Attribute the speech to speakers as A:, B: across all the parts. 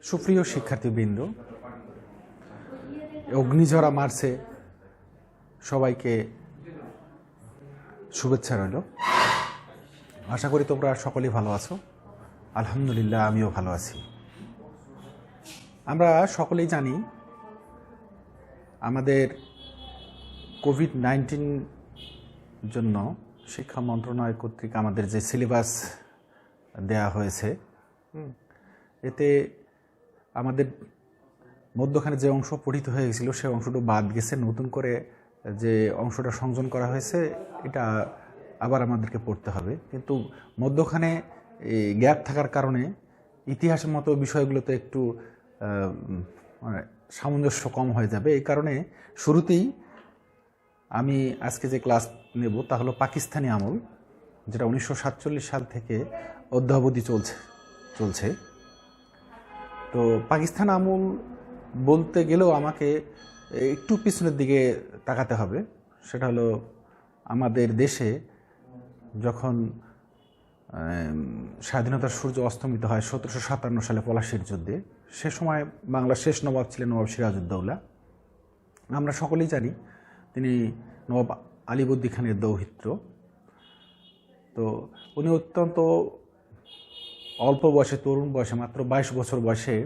A: সুপ্রিয় শিক্ষার্থীবৃন্দ, অগ্নিঝরা মার্চে সবাইকে শুভেচ্ছা রইল। আশা করি তোমরা সকলেই ভালো আছো। আলহামদুলিল্লাহ, আমিও ভালো আছি। আমরা সকলেই জানি আমাদের কোভিড-19 জন্য শিক্ষা মন্ত্রণালয় কর্তৃক আমাদের যে সিলেবাস দেয়া হয়েছে, এতে আমাদের মধ্যখানে যে অংশ পঠিত হয়ে গেছিল সে অংশটা বাদ গেছে। নতুন করে যে অংশটা সংযোজন করা হয়েছে এটা আবার আমাদেরকে পড়তে হবে। কিন্তু মধ্যখানে গ্যাপ থাকার কারণে ইতিহাসের মতো বিষয়গুলোতে একটু সামঞ্জস্য কম হয়ে যাবে। এই কারণে শুরুতেই আমি আজকে যে ক্লাস নেব তা হলো পাকিস্তানি আমল, যেটা 1947 সাল থেকে অদ্যাবধি চলছে। তো পাকিস্তান আমল বলতে গেলেও আমাকে একটু পিছনের দিকে তাকাতে হবে। সেটা হলো আমাদের দেশে যখন স্বাধীনতার সূর্য অস্তমিত হয় 1757 সালে পলাশীর যুদ্ধে, সে সময় বাংলার শেষ নবাব ছিলেন নবাব সিরাজউদ্দৌলা। আমরা সকলেই জানি তিনি নবাব আলীবর্দী খানের দৌহিত্র। তো উনি অত্যন্ত অল্প বয়সে, তরুণ বয়সে, মাত্র 22 বছর বয়সে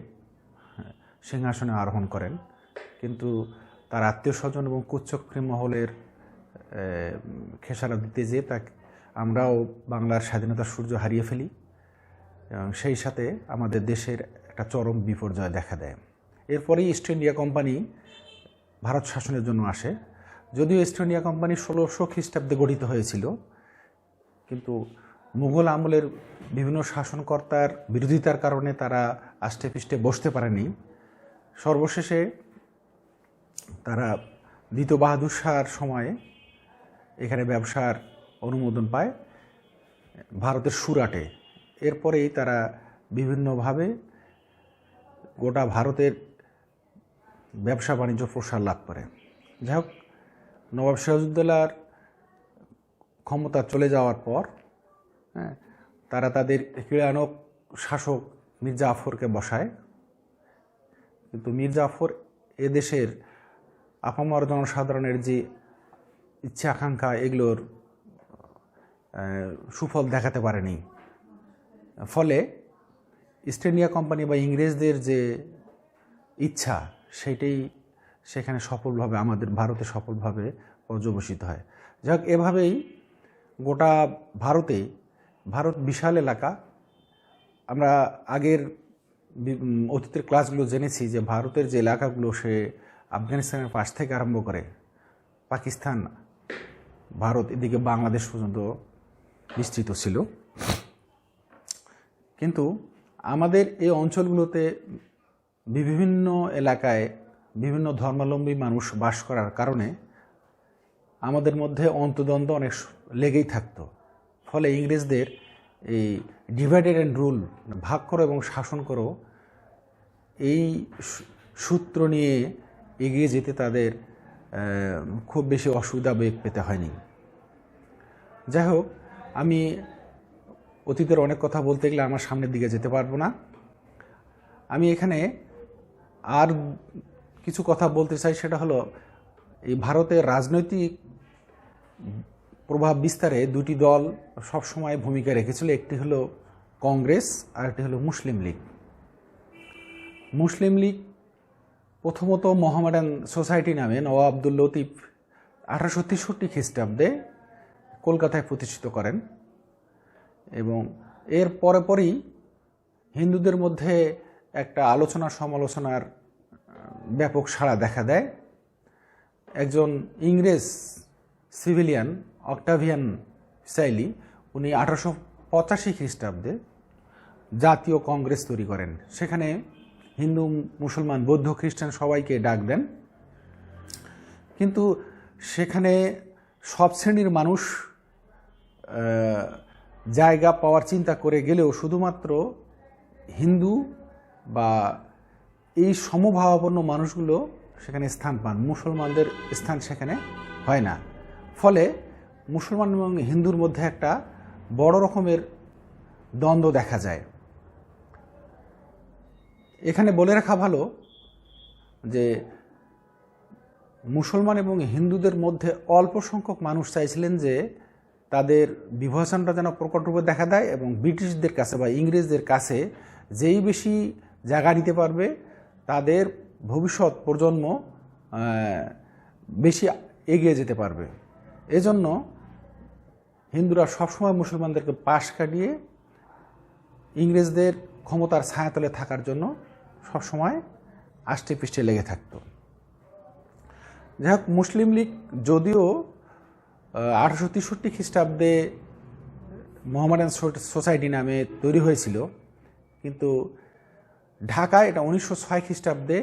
A: সিংহাসনে আরোহণ করেন। কিন্তু তার আত্মীয় স্বজন এবং কুচ্চক্রী মহলের খেসারত দিতে যেয়ে আমরাও বাংলার স্বাধীনতার সূর্য হারিয়ে ফেলি এবং সেই সাথে আমাদের দেশের একটা চরম বিপর্যয় দেখা দেয়। এরপরেই ইস্ট ইন্ডিয়া কোম্পানি ভারত শাসনের জন্য আসে। যদিও ইস্ট ইন্ডিয়া কোম্পানি 1600 খ্রিস্টাব্দে গঠিত হয়েছিল, কিন্তু মুঘল আমলের বিভিন্ন শাসনকর্তার বিরোধিতার কারণে তারা আষ্টে পৃষ্ঠে বসতে পারেনি। সর্বশেষে তারা দ্বিতীয় বাহাদুর শাহর সময়ে এখানে ব্যবসার অনুমোদন পায় ভারতের সুরাটে। এরপরেই তারা বিভিন্নভাবে গোটা ভারতের ব্যবসা বাণিজ্য প্রসার লাভ করে। যাই হোক, নবাব সিরাজউদ্দৌলার ক্ষমতা চলে যাওয়ার পর তারা তাদের ক্রীড়ানক শাসক মীর জাফরকে বসায়। কিন্তু মীর জাফর এদেশের আপামর জনসাধারণের যে ইচ্ছা আকাঙ্ক্ষা এগুলোর সুফল দেখাতে পারেনি। ফলে ইস্ট ইন্ডিয়া কোম্পানি বা ইংরেজদের যে ইচ্ছা সেটাই সেখানে সফলভাবে আমাদের ভারতে সফলভাবে পর্যবসিত হয়। যাই হোক, এভাবেই গোটা ভারত বিশাল এলাকা। আমরা আগের অতীতের ক্লাসগুলো জেনেছি যে ভারতের যে এলাকাগুলো সে আফগানিস্তানের পাশ থেকে আরম্ভ করে পাকিস্তান, ভারত, এদিকে বাংলাদেশ পর্যন্ত বিস্তৃত ছিল। কিন্তু আমাদের এই অঞ্চলগুলোতে বিভিন্ন এলাকায় বিভিন্ন ধর্মাবলম্বী মানুষ বাস করার কারণে আমাদের মধ্যে অন্তদ্বন্দ্ব অনেক লেগেই থাকতো। ফলে ইংরেজদের এই ডিভাইডেড অ্যান্ড রুল, ভাগ করো এবং শাসন করো, এই সূত্র নিয়ে এগিয়ে যেতে তাদের খুব বেশি অসুবিধা বেগ পেতে হয়নি। যাই হোক, আমি অতীতের অনেক কথা বলতে গেলে আমার সামনের দিকে যেতে পারবো না। আমি এখানে আর কিছু কথা বলতে চাই। সেটা হলো এই ভারতের রাজনৈতিক প্রভাব বিস্তারে দুটি দল সবসময় ভূমিকা রেখেছিল। একটি হলো কংগ্রেস আর একটি হলো মুসলিম লীগ। মুসলিম লীগ প্রথমত মোহামেডান সোসাইটি নামে নওয়াব আব্দুল লতিফ 1863 খ্রিস্টাব্দে কলকাতায় প্রতিষ্ঠিত করেন এবং এর পরই হিন্দুদের মধ্যে একটা আলোচনা সমালোচনার ব্যাপক সাড়া দেখা দেয়। একজন ইংরেজ সিভিলিয়ান অক্টাভিয়ান স্টাইলি, উনি 1885 খ্রিস্টাব্দে জাতীয় কংগ্রেস তৈরি করেন। সেখানে হিন্দু, মুসলমান, বৌদ্ধ, খ্রিস্টান সবাইকে ডাক দেন। কিন্তু সেখানে সব শ্রেণীর মানুষ জায়গা পাওয়ার চিন্তা করে গেলেও শুধুমাত্র হিন্দু বা এই সমভাবাপন্ন মানুষগুলো সেখানে স্থান পান, মুসলমানদের স্থান সেখানে হয় না। ফলে মুসলমান এবং হিন্দুর মধ্যে একটা বড় রকমের দ্বন্দ্ব দেখা যায়। এখানে বলে রাখা ভালো যে মুসলমান এবং হিন্দুদের মধ্যে অল্প সংখ্যক মানুষ চাইছিলেন যে তাদের বিভাজনটা যেন প্রকট রূপে দেখা দেয় এবং ব্রিটিশদের কাছে বা ইংরেজদের কাছে যেই বেশি জায়গা নিতে পারবে তাদের ভবিষ্যৎ প্রজন্ম বেশি এগিয়ে যেতে পারবে। এজন্য হিন্দুরা সবসময় মুসলমানদেরকে পাশ কাটিয়ে ইংরেজদের ক্ষমতার ছায়াতলে থাকার জন্য সবসময় আষ্টে পৃষ্ঠে লেগে থাকত। যাই হোক, মুসলিম লীগ যদিও 1863 খ্রিস্টাব্দে মোহামেডান সোসাইটি নামে তৈরি হয়েছিল, কিন্তু ঢাকায় এটা 1906 খ্রিস্টাব্দে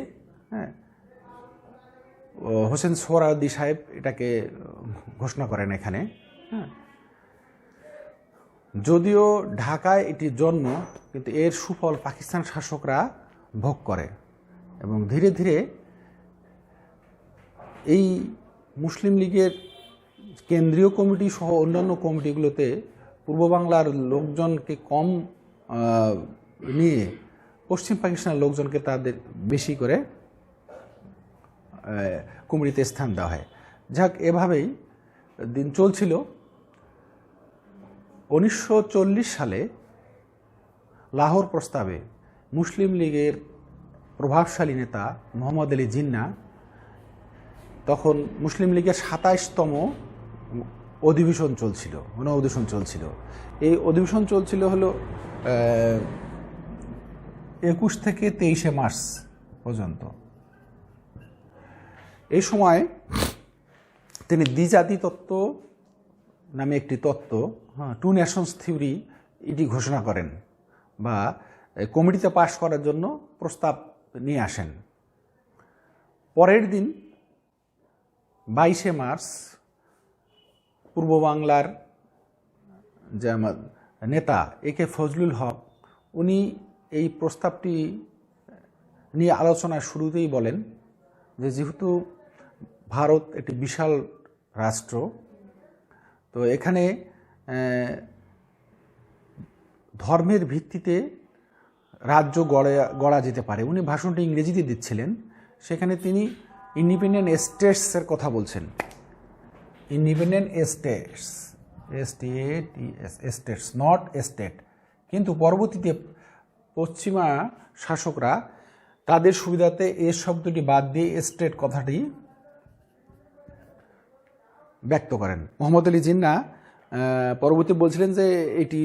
A: হোসেন সোহরাওয়ার্দী সাহেব এটাকে ঘোষণা করেন এখানে। যদিও ঢাকায় এটির জন্ম, কিন্তু এর সুফল পাকিস্তান শাসকরা ভোগ করে এবং ধীরে ধীরে এই মুসলিম লীগের কেন্দ্রীয় কমিটি সহ অন্যান্য কমিটিগুলোতে পূর্ব বাংলার লোকজনকে কম নিয়ে পশ্চিম পাকিস্তানের লোকজনকে তাদের বেশি করে কমিটিতে স্থান দেওয়া হয়। যাক, এভাবেই দিন চলছিল। 1940 সালে লাহোর প্রস্তাবে মুসলিম লীগের প্রভাবশালী নেতা মোহাম্মদ আলী জিন্না, তখন মুসলিম লীগের 27তম অধিবেশন চলছিল, অধিবেশন চলছিল। এই অধিবেশন চলছিল হলো 21 থেকে 23 মার্চ পর্যন্ত। এই সময় তিনি দ্বিজাতি তত্ত্ব নামে একটি তত্ত্ব, টু নেশনস থিওরি, এটি ঘোষণা করেন বা কমিটিতে পাশ করার জন্য প্রস্তাব নিয়ে আসেন। পরের দিন 22 মার্চ পূর্ব বাংলার যে আমার নেতা একে ফজলুল হক, উনি এই প্রস্তাবটি নিয়ে আলোচনার শুরুতেই বলেন যে যেহেতু ভারত একটি বিশাল রাষ্ট্র, তো এখানে ধর্মের ভিত্তিতে রাজ্য গড়া যেতে পারে। উনি ভাষণটি ইংরেজিতে দিচ্ছিলেন, সেখানে তিনি ইন্ডিপেন্ডেন্ট স্টেটসের কথা বলছেন। Independent states, states, not state. কিন্তু পরবর্তীতে পশ্চিমা শাসকরা তাদের সুবিধাতে এ শব্দটি বাদ দিয়ে স্টেট কথাটি ব্যক্ত করেন। মোহাম্মদ আলী জিন্না পরবর্তী বলছিলেন যে এটি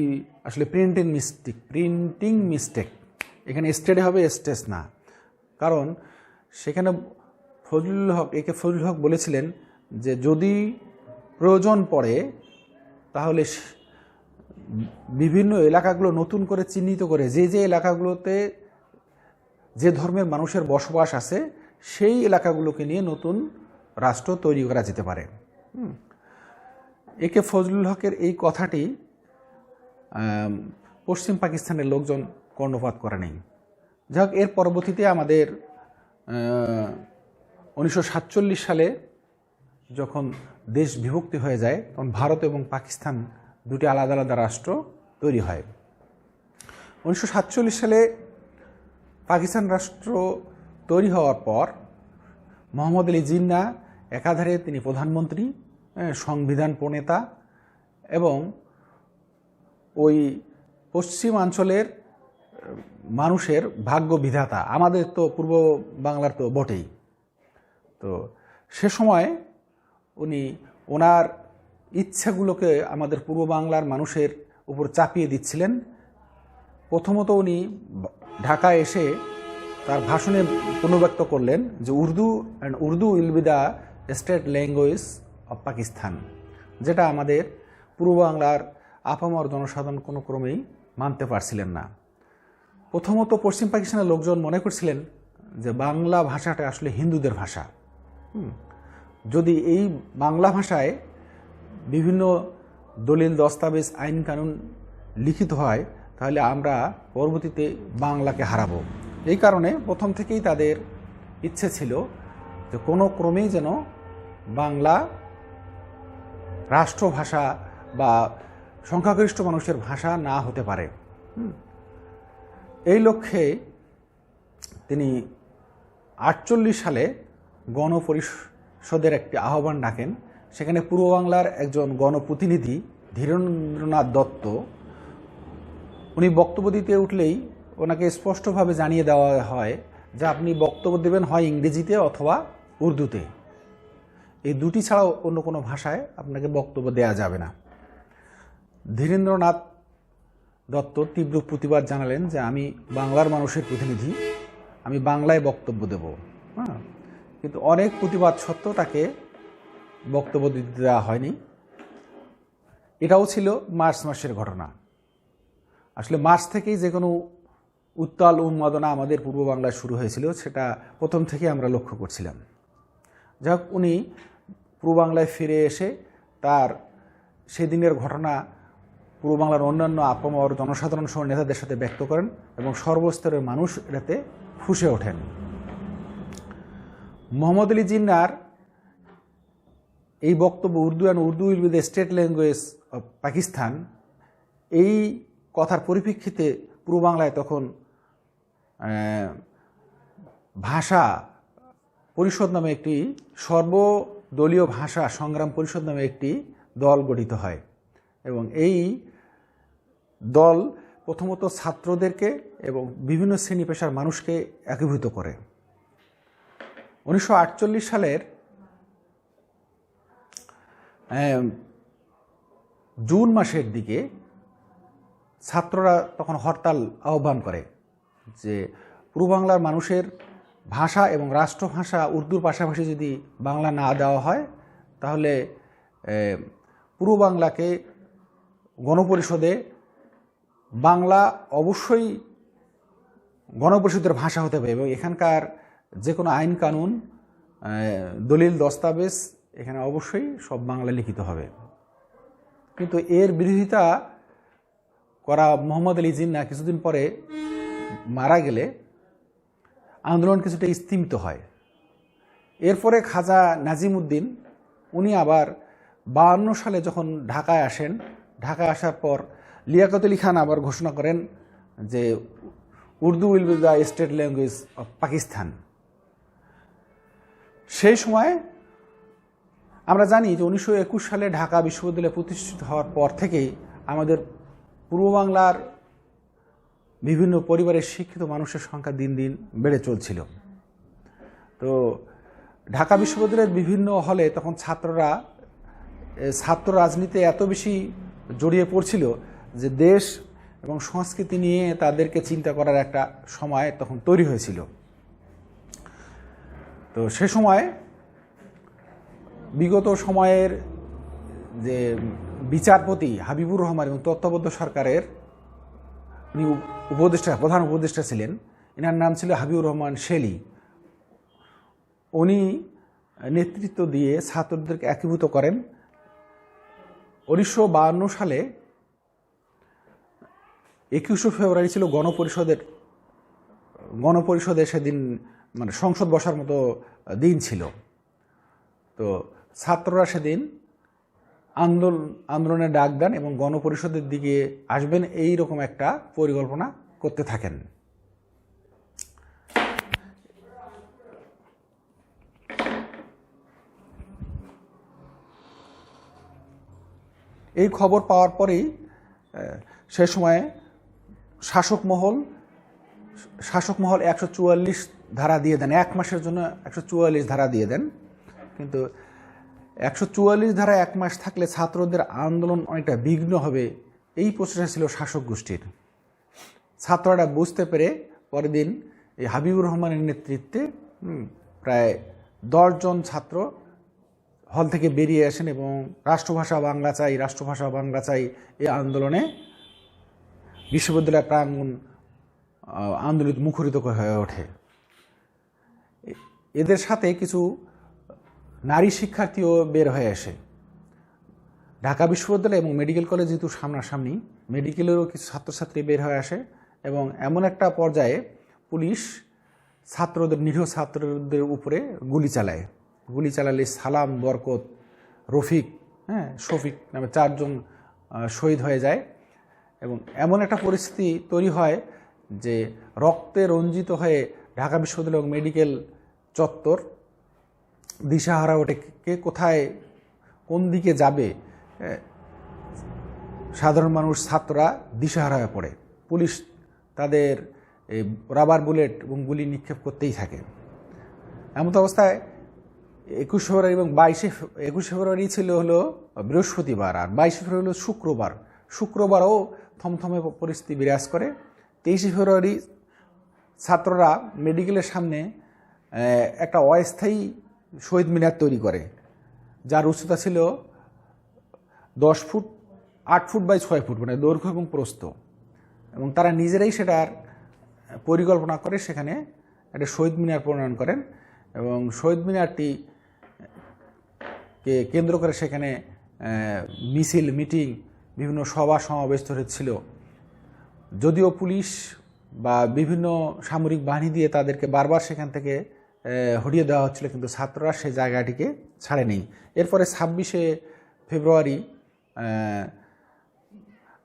A: আসলে প্রিন্টিং মিস্টেক, এখানে স্টেট হবে, স্টেটস না। কারণ সেখানে একে ফজলুল হক বলেছিলেন যে যদি প্রয়োজন পড়ে তাহলে বিভিন্ন এলাকাগুলো নতুন করে চিহ্নিত করে যে যে এলাকাগুলোতে যে ধর্মের মানুষের বসবাস আছে সেই এলাকাগুলোকে নিয়ে নতুন রাষ্ট্র তৈরি করা যেতে পারে। একে ফজলুল হকের এই কথাটি পশ্চিম পাকিস্তানের লোকজন কর্ণপাত করে নেই। যাই হোক, এর পরবর্তীতে আমাদের 1947 সালে যখন দেশ বিভক্তি হয়ে যায়, তখন ভারত এবং পাকিস্তান দুটি আলাদা আলাদা রাষ্ট্র তৈরি হয়। 1947 সালে পাকিস্তান রাষ্ট্র তৈরি হওয়ার পর মোহাম্মদ আলী জিন্না একাধারে তিনি প্রধানমন্ত্রী, সংবিধান প্রণেতা এবং ওই পশ্চিমাঞ্চলের মানুষের ভাগ্য বিধাতা, আমাদের তো পূর্ব বাংলার তো বটেই। তো সে সময় উনি ওনার ইচ্ছাগুলোকে আমাদের পূর্ব বাংলার মানুষের উপর চাপিয়ে দিচ্ছিলেন। প্রথমত উনি ঢাকায় এসে তার ভাষণে পুনর্ব্যক্ত করলেন যে Urdu will be the state language of Pakistan, যেটা আমাদের পূর্ব বাংলার আপামর জনসাধারণ কোনো ক্রমেই মানতে পারছিলেন না। প্রথমত পশ্চিম পাকিস্তানের লোকজন মনে করছিলেন যে বাংলা ভাষাটা আসলে হিন্দুদের ভাষা। যদি এই বাংলা ভাষায় বিভিন্ন দলিল, দস্তাবেজ, আইন কানুন লিখিত হয় তাহলে আমরা পরবর্তীতে বাংলাকে হারাবো। এই কারণে প্রথম থেকেই তাদের ইচ্ছে ছিল যে কোনো ক্রমেই যেন বাংলা রাষ্ট্রভাষা বা সংখ্যাগরিষ্ঠ মানুষের ভাষা না হতে পারে। এই লক্ষ্যে তিনি 48 সালে গণপরিষদের একটি আহ্বান ডাকেন। সেখানে পূর্ব বাংলার একজন গণপ্রতিনিধি ধীরেন্দ্রনাথ দত্ত উনি বক্তব্য দিতে উঠলেই ওনাকে স্পষ্টভাবে জানিয়ে দেওয়া হয় যে আপনি বক্তব্য দেবেন হয় ইংরেজিতে অথবা উর্দুতে, এই দুটি ছাড়াও অন্য কোনো ভাষায় আপনাকে বক্তব্য দেওয়া যাবে না। ধীরেন্দ্রনাথ দত্ত তীব্র প্রতিবাদ জানালেন যে আমি বাংলার মানুষের প্রতিনিধি, আমি বাংলায় বক্তব্য দেব। কিন্তু অনেক প্রতিবাদ সত্ত্বেও তাকে বক্তব্য দিতে দেওয়া হয়নি। এটাও ছিল মার্চ মাসের ঘটনা। আসলে মার্চ থেকেই যে কোনো উত্তাল উন্মাদনা আমাদের পূর্ব বাংলায় শুরু হয়েছিল, সেটা প্রথম থেকে আমরা লক্ষ্য করছিলাম। যাক, উনি পূর্ব বাংলায় ফিরে এসে তার সেদিনের ঘটনা পূর্ব বাংলার অন্যান্য আপামর জনসাধারণ সহ নেতাদের সাথে ব্যক্ত করেন এবং সর্বস্তরের মানুষ এটাতে ফুঁসে ওঠেন। মোহাম্মদ আলী জিন্নার এই বক্তব্য Urdu will be the state language of Pakistan, এই কথার পরিপ্রেক্ষিতে পূর্ব বাংলায় তখন ভাষা পরিষদ নামে একটি সর্বদলীয় ভাষা সংগ্রাম পরিষদ নামে একটি দল গঠিত হয় এবং এই দল প্রথমত ছাত্রদেরকে এবং বিভিন্ন শ্রেণী পেশার মানুষকে একীভূত করে। 1948 সালের জুন মাসের দিকে ছাত্ররা তখন হরতাল আহ্বান করে যে পূর্ব বাংলার মানুষের ভাষা এবং রাষ্ট্রভাষা উর্দুর পাশাপাশি যদি বাংলা না দেওয়া হয় তাহলে পূর্ব বাংলাকে গণপরিষদে বাংলা অবশ্যই গণপরিষদের ভাষা হতে হবে এবং এখানকার যে কোনো আইন কানুন দলিল দস্তাবেজ এখানে অবশ্যই সব বাংলা লিখিত হবে। কিন্তু এর বিরোধিতা করা মোহাম্মদ আলী জিন্না কিছুদিন পরে মারা গেলে আন্দোলন কিছুটা স্তিমিত হয়। এরপরে খাজা নাজিমউদ্দিন উনি আবার 52 সালে যখন ঢাকায় আসেন, ঢাকায় আসার পর লিয়াকত আলী খান আবার ঘোষণা করেন যে Urdu will be the state language of Pakistan. সেই সময় আমরা জানি যে 1921 সালে ঢাকা বিশ্ববিদ্যালয় প্রতিষ্ঠিত হওয়ার পর থেকেই আমাদের পূর্ব বাংলার বিভিন্ন পরিবারের শিক্ষিত মানুষের সংখ্যা দিন দিন বেড়ে চলছিল। তো ঢাকা বিশ্ববিদ্যালয়ের বিভিন্ন হলে তখন ছাত্র রাজনীতিতে এত বেশি জড়িয়ে পড়ছিল যে দেশ এবং সংস্কৃতি নিয়ে তাদেরকে চিন্তা করার একটা সময় তখন তৈরি হয়েছিল। তো সে সময় বিগত সময়ের যে বিচারপতি হাবিবুর রহমান এবং তত্ত্বাবধায়ক সরকারের উনি প্রধান উপদেষ্টা ছিলেন, এনার নাম ছিল হাবিবুর রহমান শেলী। উনি নেতৃত্ব দিয়ে ছাত্রদেরকে একীভূত করেন। 1952 সালে 21শে ফেব্রুয়ারি ছিল গণপরিষদের সেদিন মানে সংসদ বসার মতো দিন ছিল। তো ছাত্ররা সেদিন আন্দোলনের ডাক দেন এবং গণপরিষদের দিকে আসবেন এই রকম একটা পরিকল্পনা করতে থাকেন। এই খবর পাওয়ার পরেই সে সময়ে শাসক মহল 144 ধারা দিয়ে দেন, 1 মাসের জন্য 144 ধারা দিয়ে দেন। কিন্তু 144 ধারা 1 মাস থাকলে ছাত্রদের আন্দোলন অনেকটা বিঘ্ন হবে, এই প্রচেষ্টা ছিল শাসক গোষ্ঠীর। ছাত্ররা বুঝতে পেরে পরের দিন এই হাবিবুর রহমানের নেতৃত্বে প্রায় 10 জন ছাত্র হল থেকে বেরিয়ে আসেন এবং রাষ্ট্রভাষা বাংলা চাই এই আন্দোলনে বিশ্ববিদ্যালয় প্রাঙ্গণ আন্দোলিত মুখরিত হয়ে ওঠে। এদের সাথে কিছু নারী শিক্ষার্থীও বের হয়ে আসে। ঢাকা বিশ্ববিদ্যালয় এবং মেডিকেল কলেজ যেহেতু সামনাসামনি, মেডিকেলেরও কিছু ছাত্রছাত্রী বের হয়ে আসে এবং এমন একটা পর্যায়ে পুলিশ নিরীহ ছাত্রদের উপরে গুলি চালালে সালাম, বরকত, রফিক, শফিক নামে 4 জন শহীদ হয়ে যায় এবং এমন একটা পরিস্থিতি তৈরি হয় যে রক্তে রঞ্জিত হয়ে ঢাকা বিশ্ববিদ্যালয় এবং মেডিকেল চত্বর দিশাহারা ওঠে, কে কোথায় কোন দিকে যাবে। সাধারণ মানুষ, ছাত্ররা দিশাহারা হয়ে পড়ে। পুলিশ তাদের এই রাবার বুলেট এবং গুলি নিক্ষেপ করতেই থাকে। এমন অবস্থায় 21 ফেব্রুয়ারি এবং 21 ফেব্রুয়ারি ছিল হলো বৃহস্পতিবার, আর 22 ফেব্রুয়ারি হলো শুক্রবার। শুক্রবারও থমথমে পরিস্থিতি বিরাজ করে। 23 ফেব্রুয়ারি ছাত্ররা মেডিকেলের সামনে একটা অস্থায়ী শহীদ মিনার তৈরি করে, যার উচ্চতা ছিল 10 ফুট, 8 ফুট বাই 6 ফুট, মানে দৈর্ঘ্য এবং প্রস্থ। এবং তারা নিজেরাই সেটার পরিকল্পনা করে সেখানে একটা শহীদ মিনার প্রণয়ন করেন, এবং শহীদ মিনারটিকে কেন্দ্র করে সেখানে মিছিল, মিটিং, বিভিন্ন সভা সমাবেশ ছিল। যদিও পুলিশ বা বিভিন্ন সামরিক বাহিনী দিয়ে তাদেরকে বারবার সেখান থেকে হটিয়ে দেওয়া হচ্ছিল, কিন্তু ছাত্ররা সেই জায়গাটিকে ছাড়েনি। এরপরে 26 ফেব্রুয়ারি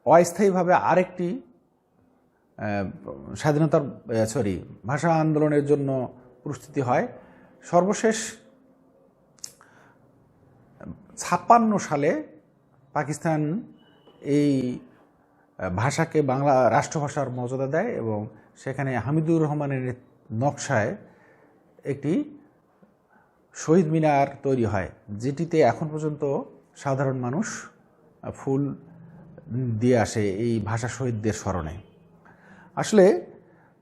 A: অস্থায়ীভাবে আরেকটি স্বাধীনতার ভাষা আন্দোলনের জন্য প্রস্তুতি হয়। সর্বশেষ 56 সালে পাকিস্তান এই ভাষাকে বাংলা রাষ্ট্রভাষার মর্যাদা দেয়, এবং সেখানে হামিদুর রহমানের নকশায় একটি শহীদ মিনার তৈরি হয়, যেটিতে এখন পর্যন্ত সাধারণ মানুষ ফুল দিয়ে আসে এই ভাষা শহীদদের স্মরণে। আসলে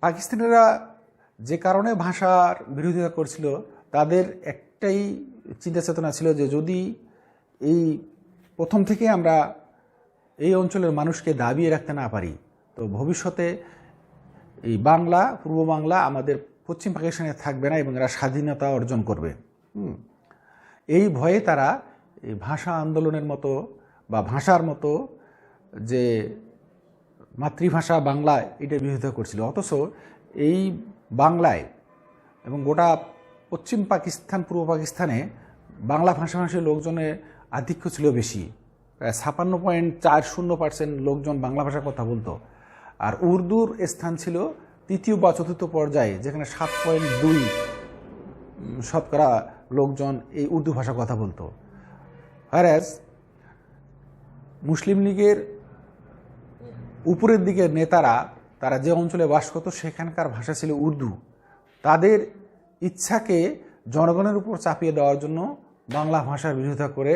A: পাকিস্তানিরা যে কারণে ভাষার বিরোধিতা করছিল, তাদের একটাই চিন্তা চেতনা ছিল যে যদি এই প্রথম থেকে আমরা এই অঞ্চলের মানুষকে দাবিয়ে রাখতে না পারি, তো ভবিষ্যতে এই বাংলা, পূর্ব বাংলা আমাদের পশ্চিম পাকিস্তানে থাকবে না এবং এরা স্বাধীনতা অর্জন করবে। এই ভয়ে তারা এই ভাষা আন্দোলনের মতো বা ভাষার মতো যে মাতৃভাষা বাংলা, এটা বিরোধিতা করছিল। অথচ এই বাংলায় এবং গোটা পশ্চিম পাকিস্তান, পূর্ব পাকিস্তানে বাংলা ভাষাভাষী লোকজনের আধিক্য ছিল বেশি। প্রায় 56.40% লোকজন বাংলা ভাষার কথা বলতো, আর উর্দুর স্থান ছিল তৃতীয় বা চতুর্থ পর্যায়ে, যেখানে 7.2% লোকজন এই উর্দু ভাষা কথা বলতো। হ্যারাস মুসলিম লীগের উপরের দিকের নেতারা, তারা যে অঞ্চলে বাস করতো সেখানকার ভাষা ছিল উর্দু। তাদের ইচ্ছাকে জনগণের উপর চাপিয়ে দেওয়ার জন্য বাংলা ভাষার বিরোধিতা করে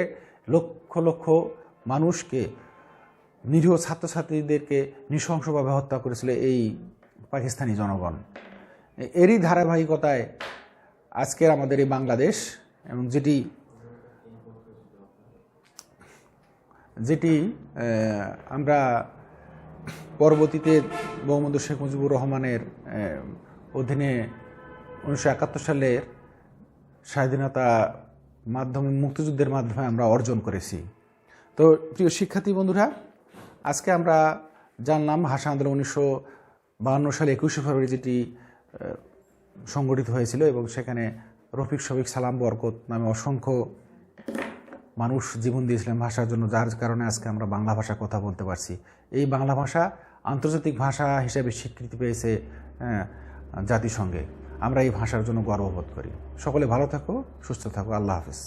A: লক্ষ লক্ষ মানুষকে, নিরীহ ছাত্রছাত্রীদেরকে নৃশংসভাবে হত্যা করেছিল এই পাকিস্তানি জনগণ। এরই ধারাবাহিকতায় আজকের আমাদের এই বাংলাদেশ, এবং যেটি আমরা পরবর্তীতে বঙ্গবন্ধু শেখ মুজিবুর রহমানের অধীনে 1971 সালের স্বাধীনতা মাধ্যমে, মুক্তিযুদ্ধের মাধ্যমে আমরা অর্জন করেছি। তো প্রিয় শিক্ষার্থী বন্ধুরা, আজকে আমরা জানলাম ভাষা আন্দোলন 1952 সালে 21 ফেব্রুয়ারি যেটি সংগঠিত হয়েছিল, এবং সেখানে রফিক, শফিক, সালাম, বরকত নামে অসংখ্য মানুষ জীবন দিয়েছিলেন ভাষার জন্য, যার কারণে আজকে আমরা বাংলা ভাষা কথা বলতে পারছি। এই বাংলা ভাষা আন্তর্জাতিক ভাষা হিসেবে স্বীকৃতি পেয়েছে জাতিসংঘে। আমরা এই ভাষার জন্য গর্ববোধ করি। সকলে ভালো থাকো, সুস্থ থাকো। আল্লাহ হাফেজ।